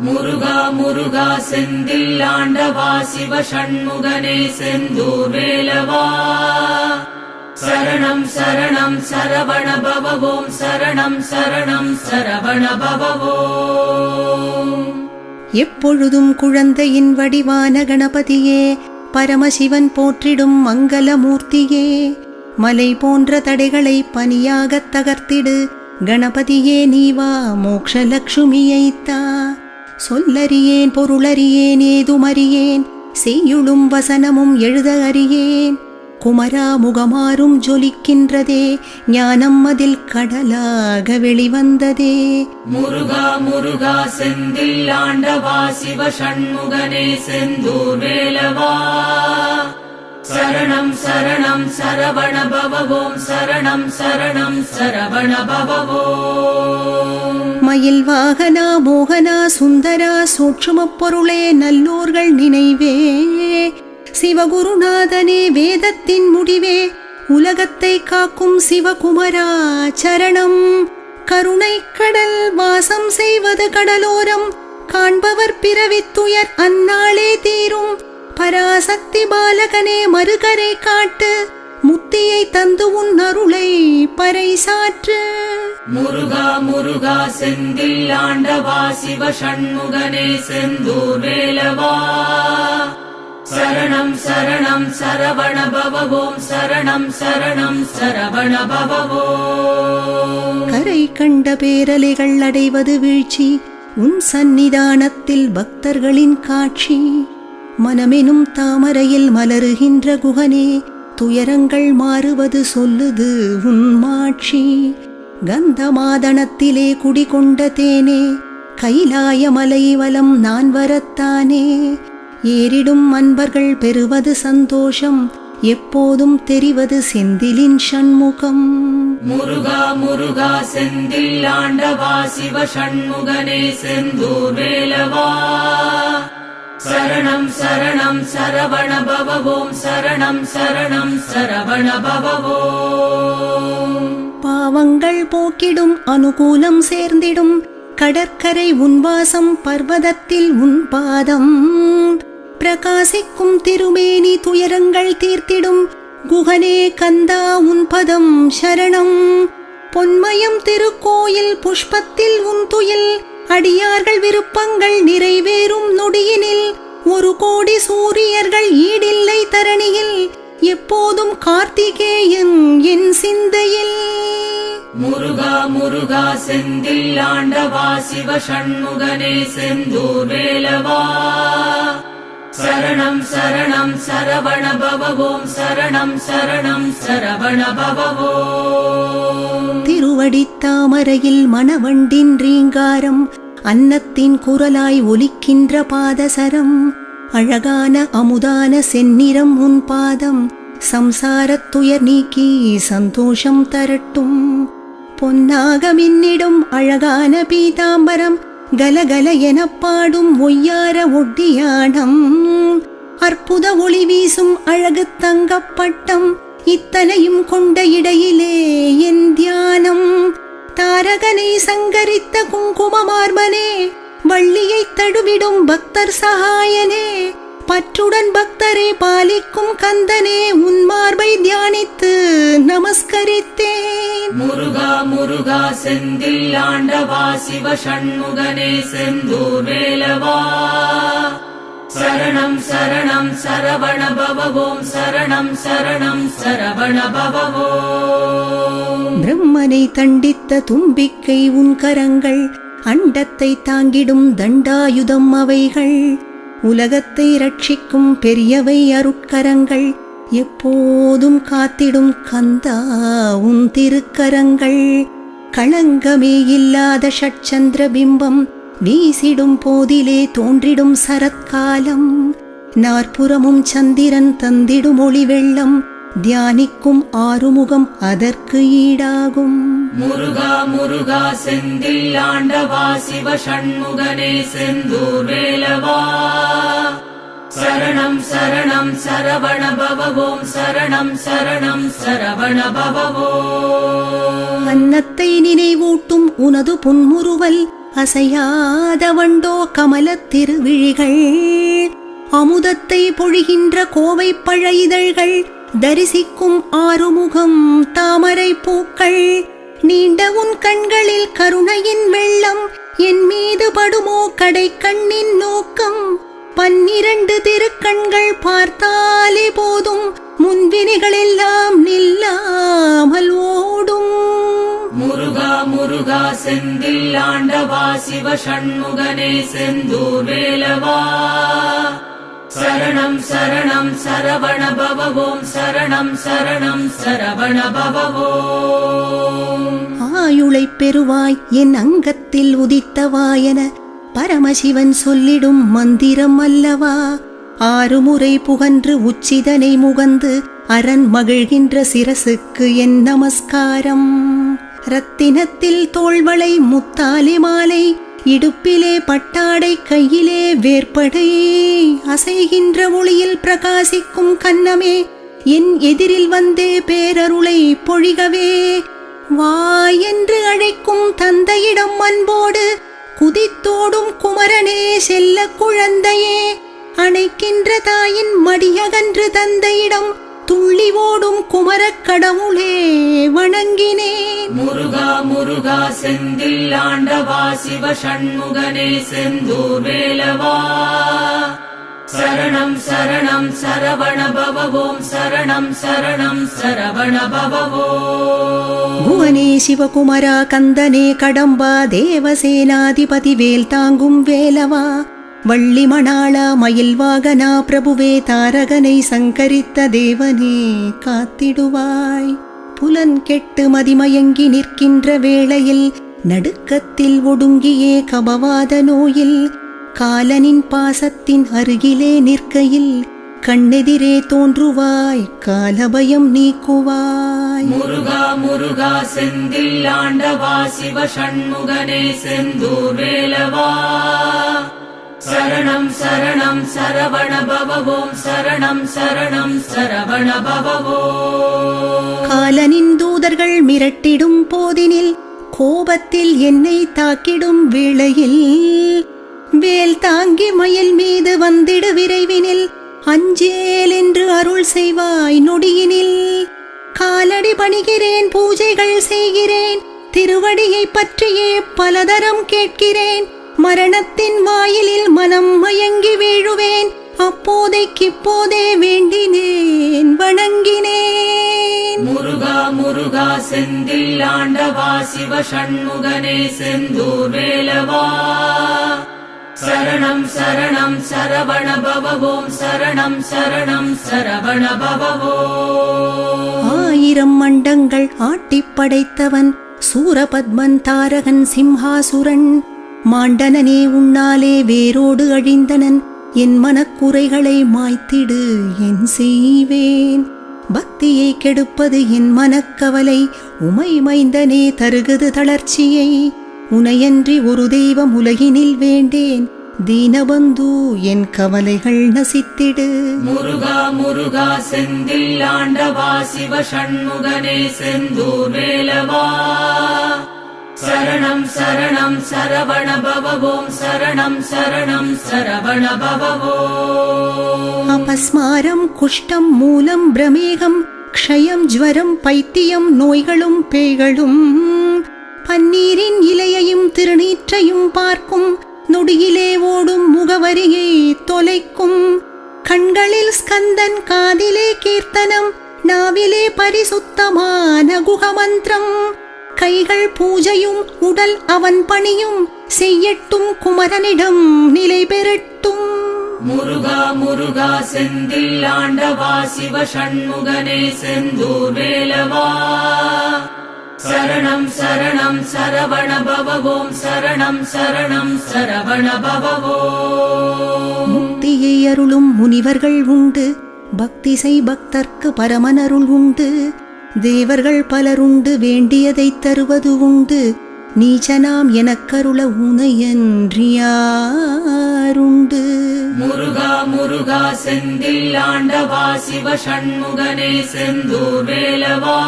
முருகா முருகா செந்தில் ஆண்டவா சிவ சண்முகனே செந்தூர் வேலவா சரணம் சரணம் சரவண பவவோம் சரணம் சரணம் சரவண பவவோம். எப்பொழுதும் குழந்தையின் வடிவான கணபதியே, பரமசிவன் போற்றிடும் மங்களமூர்த்தியே, மலை போன்ற தடைகளை பனியாகத் தகர்த்திடு கணபதியே நீவா மோக்ஷலக்ஷ்மியைத்தா. சொல்லறியேன் பொருளறியேன் ஏதுமறியேன், செய்யுளும் வசனமும் எழுத அறியேன். குமரா முகமாறும் ஜொலிக்கின்றதே, ஞானம் அதில் கடலாக வெளிவந்ததே. முருகா முருகா செந்தில் ஆண்டவா சிவ சண்முகனே செந்தூர் வேலவா சரணம் சரணம் சரவண பவவோம் சரணம் சரணம் சரவண பவவோம். மயில் வாகனா மோகனா சுந்தரா சூட்சுமப் பொருளே நல்லோர்கள் நினைவே, சிவகுருநாதனே வேதத்தின் முடிவே, உலகத்தை காக்கும் சிவகுமரா சரணம். கருணை கடல் வாசம் செய்வது கடலோரம், காண்பவர் பிறவித்துயர் அந்நாளே தீரும். பராசக்தி பாலகனே மறுகரை காட்டு, முத்தியை தந்து உன் அருளை பறைசாற்று. முருகா முருகா செந்தில் ஆண்டவா சிவ சண்முகனே செந்தூர் வேலவா சரணம் சரணம் சரவண பவவோம் சரணம் சரணம் சரவண பவவோம். கரை கண்ட பேரலைகள் அடைவது வீழ்ச்சி, உன் சந்நிதானத்தில் பக்தர்களின் காட்சி. மனமெனும் தாமரையில் மலருகின்ற குகனே, துயரங்கள் மாறுவது சொல்லுது உன் மாட்சி. கந்தமாதனத்திலே குடிகொண்ட தேனே, கைலாய மலை வலம் நான் வரத்தானே. ஏறிடும் அன்பர்கள் பெறுவது சந்தோஷம், எப்போதும் தெரிவது செந்திலின் சண்முகம். முருகா முருகா செந்தில் ஆண்டவா சிவ சண்முகனே செந்தூர் வேலவா சரணம் சரணம் சரவண பவவோம் சரணம் சரணம் சரவண பவவோம். பாவங்கள் போக்கிடும் அனுகூலம் சேர்ந்திடும், கடற்கரை உன்வாசம் பர்வதத்தில் உன் பாதம். பிரகாசிக்கும் திருமேனி துயரங்கள் தீர்த்திடும், குகனே கந்தா உன் பதம் சரணம். பொன்மயம் திருக்கோயில் புஷ்பத்தில் உன் துயில், அடியார்கள் விருப்பங்கள் நிறைவேறும் நொடியினில். 1 கோடி சூரியர்கள் ஈடில்லை தரணியில், எப்போதும் கார்த்திகேயன் என் சிந்தையில். முருகா முருகா செந்தில் ஆண்டவா சிவ சண்முகனே செந்தூர் வேலவா சரணம் சரணம் சரவண பவவோம் சரணம் சரணம் சரவண பவவோம். திருவடித்தாமரையில் மணவண்டின் ரீங்காரம், அன்னத்தின் குரலாய் ஒலிக்கின்ற பாதசரம். அழகான அமுதான செந்நிறம் உன் பாதம், சம்சாரத் துயர் நீக்கி சந்தோஷம் தரட்டும். பொன்னாக மின்னிடும் அழகான பீதாம்பரம், கலகல எனப் பாடும் ஒய்யார ஒட்டியாடம். அற்புத ஒளி வீசும் அழகு தங்கப்பட்டம், இத்தனையும் கொண்ட இடையிலே என் தியானம். தாரகனை சங்கரித்த குங்குமமார்பனே, வள்ளியை தடுவிடும் பக்தர் சகாயனே. பற்றுடன் பக்தரை பாலிக்கும் கந்தனே, உன் மார்பை தியானித்து நமஸ்கரித்தேன். முருகா முருகா செந்தில் ஆண்டவா சிவ சண்முகனே செந்தூர் வேலவா சரணம் சரணம் சரவண பவவோம் சரணம் சரணம் சரவண பவவோம். பிரம்மனை தண்டித்த தும்பிக்கை உன் கரங்கள், அண்டத்தை தாங்கிடும் தண்டாயுதம் அவைகள். உலகத்தை ரட்சிக்கும் பெரியவை அருட்கரங்கள், எப்போதும் காத்திடும் கந்தா உன் திருக்கரங்கள். களங்கமே இல்லாத ஷட்சந்திர பிம்பம், வீசிடும் போதிலே தோன்றிடும் சரத்காலம். நாற்புறமும் சந்திரன் தந்திடும் ஒளி வெள்ளம், தியானிக்கும் ஆறுமுகம் அதற்கு ஈடாகும். முருகா முருகா செந்தில் ஆண்டவா சிவ சண்முகனே செந்தூர் வேலவா சரணம் சரணம் சரவண பவவோம் சரணம் சரணம் சரவண பவவோம். அன்னத்தை நினைவூட்டும் உனது புன்முறுவல், அசையாத வண்டோ கமலத் திருவிழிகள், அமுதத்தை பொழிகின்ற கோவை பழ இதழ்கள், தரிசிக்கும் ஆறுமுகம் தாமரை பூக்கள், நீண்ட உன் கண்களில் கருணையின் வெள்ளம், என் மீது படுமோ கடை கண்ணின் நோக்கம், 12 திருக்கண்கள் பார்த்தாலே போதும், முன்வினைகள் எல்லாம் நில்லாமல் ஓடும். முருகா முருகா செந்தில் ஆண்டவா சிவ சண்முகனே செந்தூர் வேலவா, சரணம் சரணம் சரவண பவவோம், சரணம் சரணம் சரவண பவவோம். ஆயுளைப் பெறுவாய் என் அங்கத்தில் உதித்தவாயன பரமசிவன் சொல்லிடும் மந்திரம் அல்லவா, 6 முறை புகன்று உச்சிதனை முகந்து அரண் மகிழ்கின்ற சிரசுக்கு என் நமஸ்காரம். ரத்தினத்தில் தோள்வளை முத்தாலி மாலை, இடுப்பிலே பட்டாடை கையிலே வேற்படை, அசைகின்ற ஒளியில் பிரகாசிக்கும் கன்னமே, என் எதிரில் வந்தே பேரருளை பொழிகவே, வா என்று அழைக்கும் தந்தையிடம் அன்போடு குதித்தோடும் குமரனே செல்ல குழந்தையே, அணைக்கின்ற தாயின் மடியகன்று தந்தையிடம் துள்ளி ஓடும் குமரக் கடவுளே வணங்கினேன். முருகா முருகா செந்தில் ஆண்டவா சிவ சண்முகனே செந்தூர் வேலவா, சரணம் சரணம் சரவண பவவோம், சரணம் சரணம் சரவண பவவோம். புவனே சிவகுமரா கந்தனே கடம்பா தேவசேனாதிபதி வேல் தாங்கும் வேலவா, வள்ளி மணாளா மயில் வாகனா பிரபுவே தாரகனை சங்கரித்த தேவனே காத்திடுவாய். புலன் கெட்டு மதிமயங்கி நிற்கின்ற வேளையில் நடுக்கத்தில் ஒடுங்கியே கபவாத நோயில் காலனின் பாசத்தின் அருகிலே நிற்கையில் கண்ணெதிரே தோன்றுவாய் காலபயம் நீக்குவாய். முருகா முருகா செந்தில் ஆண்டவா சிவ சண்முகனே செந்தூர் வேலவா, சரணம் சரணம் சரவண பவவோம், சரணம் சரணம் சரவண பவவோம். காலனின் தூதர்கள் மிரட்டிடும் போதினில் கோபத்தில் என்னை தாக்கிடும் வேளையில் வேல் தாங்கி மயில் மீது வந்திடு விரைவினில் அஞ்சேல் என்று அருள் செய்வாய் நொடியினில். காலடி பணிகிறேன் பூஜைகள் செய்கிறேன், திருவடியை பற்றியே பலதரம் கேட்கிறேன், மரணத்தின் வாயிலில் மனம் மயங்கி வீழுவேன், அப்போதைக்கிப்போதே வேண்டினேன் வணங்கினேன். முருகா முருகா செந்தில் ஆண்டவா சிவ சண்முகனே செந்தூர் வேலவா, சரணம் சரணம் சரவண பவவோம், சரணம் சரணம் சரவண பவவோம். 1000 மண்டங்கள் ஆட்டிப் படைத்தவன் சூரபத்மன் தாரகன் சிம்ஹாசுரன், மாண்டனனே உன்னாலே வேரோடு அழிந்தனன், என் மனக்குறைகளை மாய்த்திடு என் செய்வேன். பக்தியை கெடுப்பது என் மனக்கவலை, உமை மைந்தனே தருகுது தளர்ச்சியை, உனையன்றி ஒரு தெய்வம் உலகினில் வேண்டேன், தீனபந்து என் கவலைகள் நசித்திடு. முருகா முருகா செந்தில் ஆண்டவா சிவ சண்முகனே செந்தூர் வேலவா, சரணம் சரணம் சரவண பவவோம், சரணம் சரணம் சரவண பவவோம். அபஸ்மாரம் குஷ்டம் மூலம் பிரமேகம் க்ஷயம் ஜ்வரம் பைத்தியம் நோய்களும் பேய்களும், பன்னீரின் இலையையும் திருநீற்றையும் பார்க்கும் நொடியிலே ஓடும் முகவரியை தொலைக்கும். கண்களில் ஸ்கந்தன் காதிலே கீர்த்தனம், நாவிலே பரிசுத்தமான குகமந்திரம், கைகள் பூஜையும் உடல் அவன் பணியும் செய்யட்டும் குமரனிடம் நிலை பெறட்டும். முருகா முருகா செந்தில் ஆண்டவா சிவ சண்முகனே செந்தூர் வேலவா, சரணம் சரணம் சரவண பவவோம், சரணம் சரணம் சரவண பவவோம். முக்தியை அருளும் முனிவர்கள் உண்டு, பக்தி செய் பக்தர்க்கு பரமனருள் உண்டு, தேவர்கள் பலருண்டு வேண்டியதை தருவது உண்டு, நீச்சனாம் எனக்கருள உனையன்றியாருண்டு. முருகா முருகா செந்தில் ஆண்டவா சிவ சண்முகனே செந்தூர் வேலவா,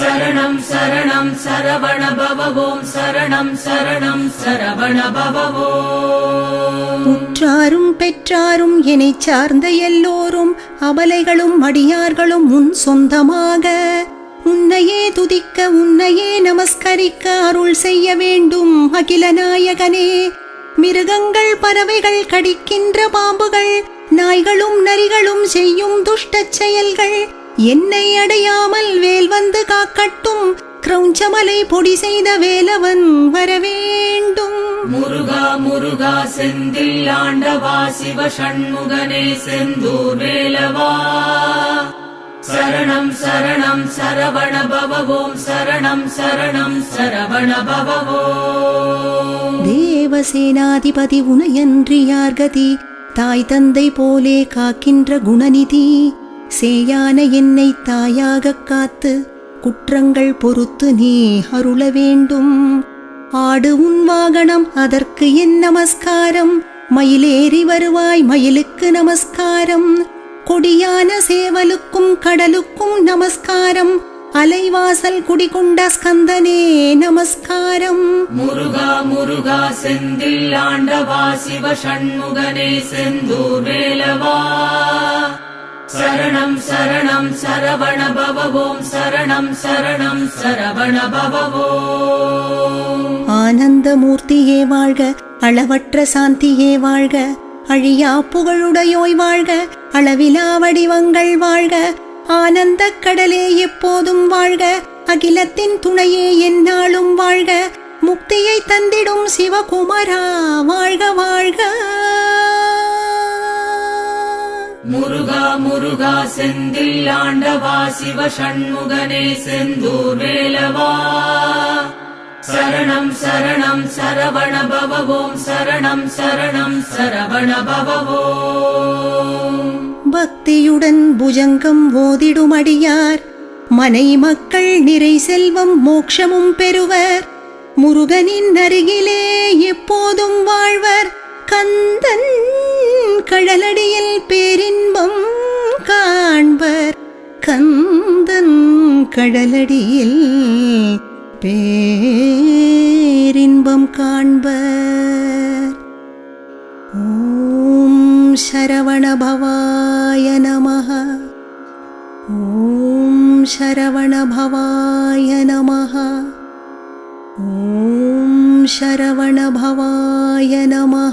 சரணம் சரணம் சரவண பவ ஓம் சரணம் சரணம் சரவண பவ ஓம். உற்றாரும் பெற்றாரும் எனைச் சார்ந்த எல்லோரும் அபலைகளும் அடியார்களும் உன் சொந்தமாக உன்னையே துதிக்க உன்னையே நமஸ்கரிக்க அருள் செய்ய வேண்டும் அகில நாயகனே. மிருகங்கள் பறவைகள் கடிக்கின்ற பாம்புகள் நாய்களும் நரிகளும் செய்யும் துஷ்டச் செயல்கள் என்னை அடையாமல் வேல் வந்து காக்கட்டும். கிரௌஞ்சமலை பொடி செய்த வேலவன் வரவேண்டும். முருகா முருகா செந்தில் ஆண்டவா சிவ சண்முகனே செந்தூர் வேலவா சரணம் சரணம் சரவண பவ ஓம் சரணம் சரணம் சரவண பவ ஓம். தேவசேனாதிபதி உனையன்றி யார்கதி தாய் தந்தை போலே காக்கின்ற குணநிதி சேயான என்னை தாயாகக் காத்து குற்றங்கள் பொறுத்து நீ அருள வேண்டும். ஆடு உன் வாகனம் அதற்கு என் நமஸ்காரம். மயிலேறி வருவாய் மயிலுக்கு நமஸ்காரம். கொடியான சேவலுக்கும் கடலுக்கும் நமஸ்காரம். அலைவாசல் குடிகொண்ட ஸ்கந்தனே நமஸ்காரம். முருகா முருகா செந்தில் ஆண்டவா சிவ சண்முகனே செந்தூர் வேலவா சரணம் சரணம் சரவண பவ ஓம் சரணம் சரணம் சரவண பவ ஓம். ஆனந்தமூர்த்தியே வாழ்க அளவற்ற சாந்தியே வாழ்க அழியா புகழுடையோய் வாழ்க அளவிலா வடிவங்கள் வாழ்க ஆனந்தக் கடலே எப்போதும் வாழ்க அகிலத்தின் துணையே எந்நாளும் வாழ்க முக்தியை தந்திடும் சிவகுமரா வாழ்க வாழ்க. முருகா முருகா செந்தில் ஆண்டவா சிவ சண்முகனே செந்தூர் வேலவா சரணம் சரணம் சரவண பவ ஓம் சரணம் சரணம் சரவண பவ ஓம். பக்தியுடன் புஜங்கம் ஓதிடும் அடியார் மனை மக்கள் நிறை செல்வம் மோட்சமும் பெறுவர். முருகனின் அருகிலே எப்போதும் வாழ்வர். கந்தன் கடலடியில் பேரின்பம் காண்பர். கந்தன் கடலடியில் பேரின்பம் காண்பர். ஓம் சரவண பவாய நமः. ஓம் சரவண பவாய நமः. ஓம் சரவண பவாய நமः.